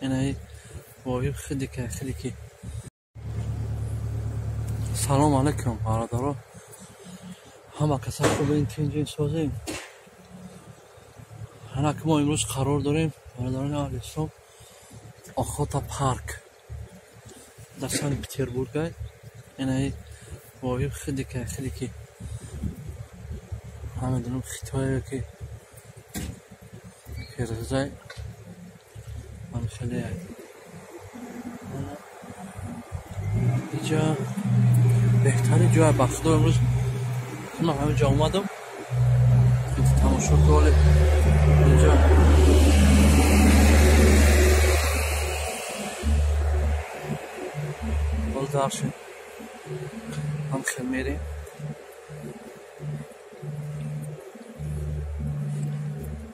اینایی وای خیلی که سلام علیکم برادرها. همه کسا خوبین تینجین سازیم. که ما امروز قرار داریم برادران اهل اسلام آخوتا پارک در سن پترزبورگ. اینایی وای خیلی که همه دونم خیتایی که کرزای من خیلی اینجا بهترین جای بخدا امروز که من همینجا اومدم تماشا کنم. اینجا باز درشیم هم خیلی میریم.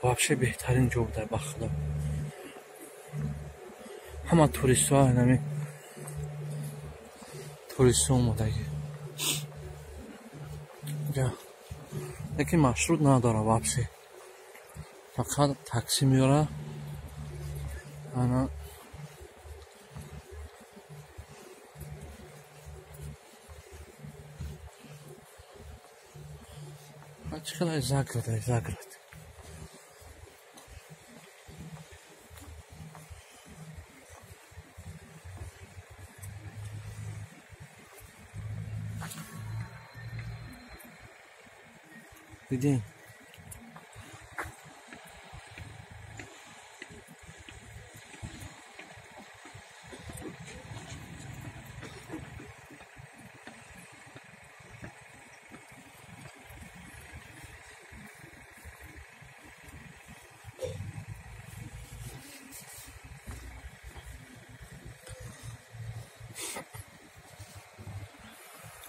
вообще بهترین جا در بخدا. همه توریست ها اینمی توریست ها اومدگی اینجا یکی مشروط نداره вообще فقط تاکسی میاره. انا چقدر زاگرد دیدین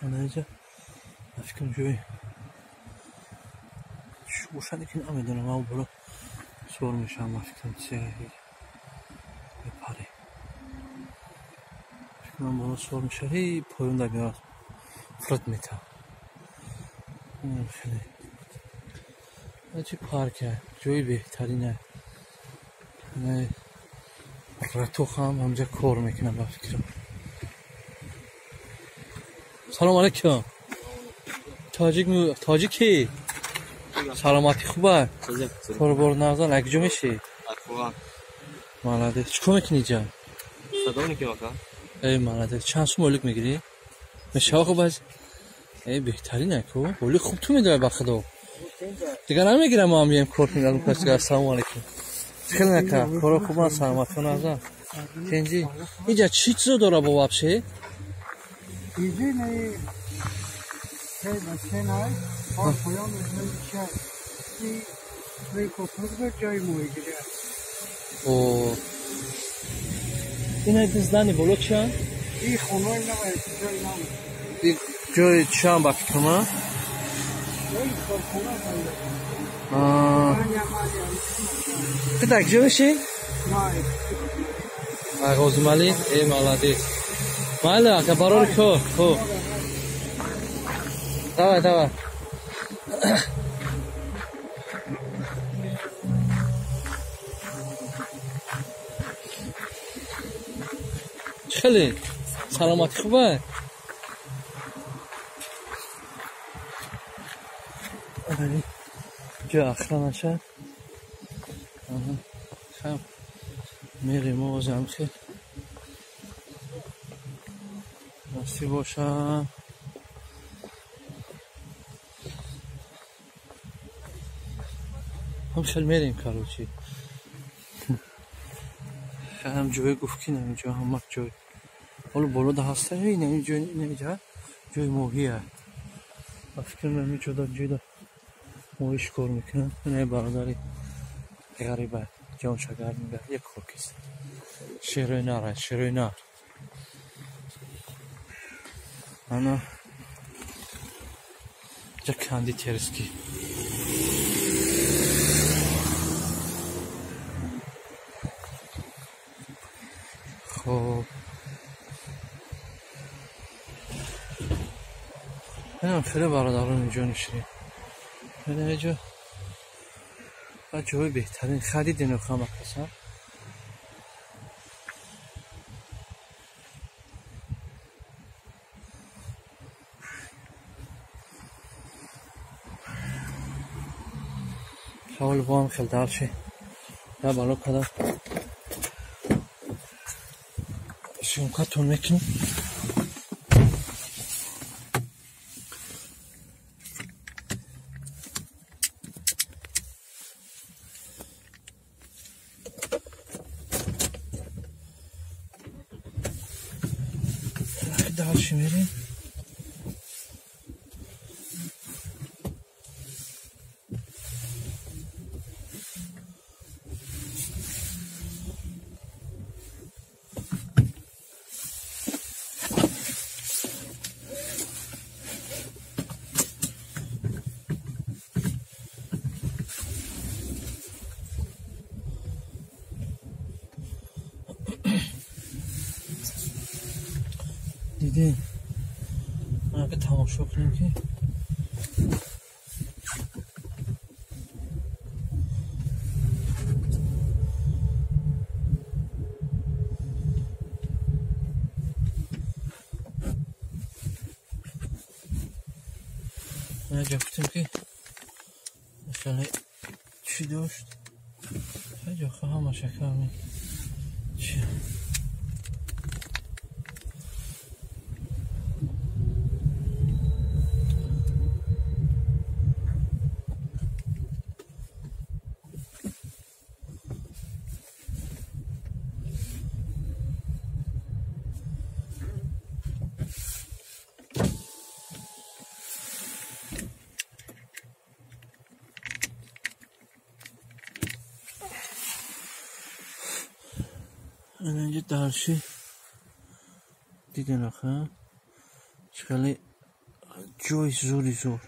انا اینجا افکرم جوی روشنی که نمیدونم اما برو سور میشم افکرم چه بپره افکرم برو سور میشه هی پایون در میاد فرد میتم خیلی چی پارکه جوی بهترینه. رتوخ هم همجا کار میکنم افکرم. سلام علیکم. تاجیکی سلامتی خوبه؟ قربان نازن اگه جو میشی؟ خوبه مالده چیکار میکنی جا؟ صدا میکنی آقا؟ ای مالده چند سو مولک میگیری؟ میشه آقا باز؟ ای بهترینه که ولی خوب تو میدوی بخدا دیگه نمیگیرم ما هم بیم کار کنیم. السلام علیکم. خیلی نکه کارا خوبه سلامتی نازن تنجی اینجا چی چیزو داره با وابشه؟ اینجا نه Şey mesela koyan şey bir kokuyor caymoy gibi. O. Yine dizlani bolokşan. İyi konuyla var caylam. Bir joy çam baktım ha. Kıdak joşi? Hayır. Ağozmali молодец. Mala kabaror ko. Давай. خیلی سلامتی خوبه؟ جا اخلا نشه خب میریم موازم خیلی نصیب باشم. همشل میریم کاروچی هم جوی گفت که نمیجا همه جوی حالا بالا ده هسته اینجا جوی موهیه افکر نمیجا در جوی در موهیش کار میکنن. اینه برادری غریبه جان شگر میگه یک خوکیست شیروی نار انا جا کندی ترسکی خب اینم خیلی برادران اینجا نشینیم. اینجا جای بهترین خریدین رو خواهم اکسا حاول وام خیلی دارچه یا بالا کدام شونکا تون میکنیم دارچه میریم دیدین من اگه تماشا کنیم که من گفتیم که مثلا چی داشت خیلی خواهم شکر چی اینجا دارچه دیدین آخه خیلی جای زوری زور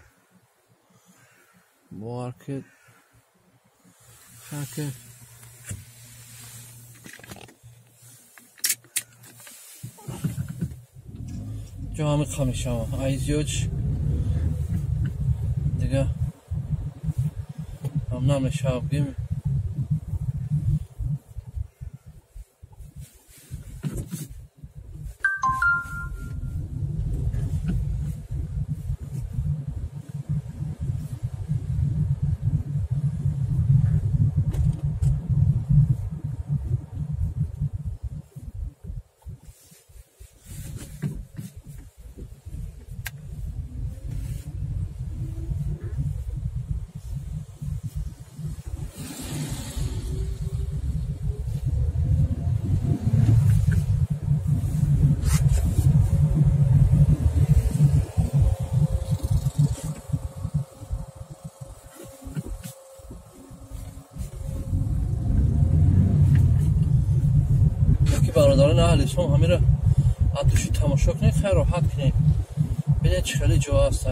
باور که خاکه جا همه خمیشه ها ایزیوچ دیگه هم نمیشه بگیم برادران اهل اسلام همین را اتوشی تماشا کنید خیلی راحت کنید ببینید چه خیلی جا هست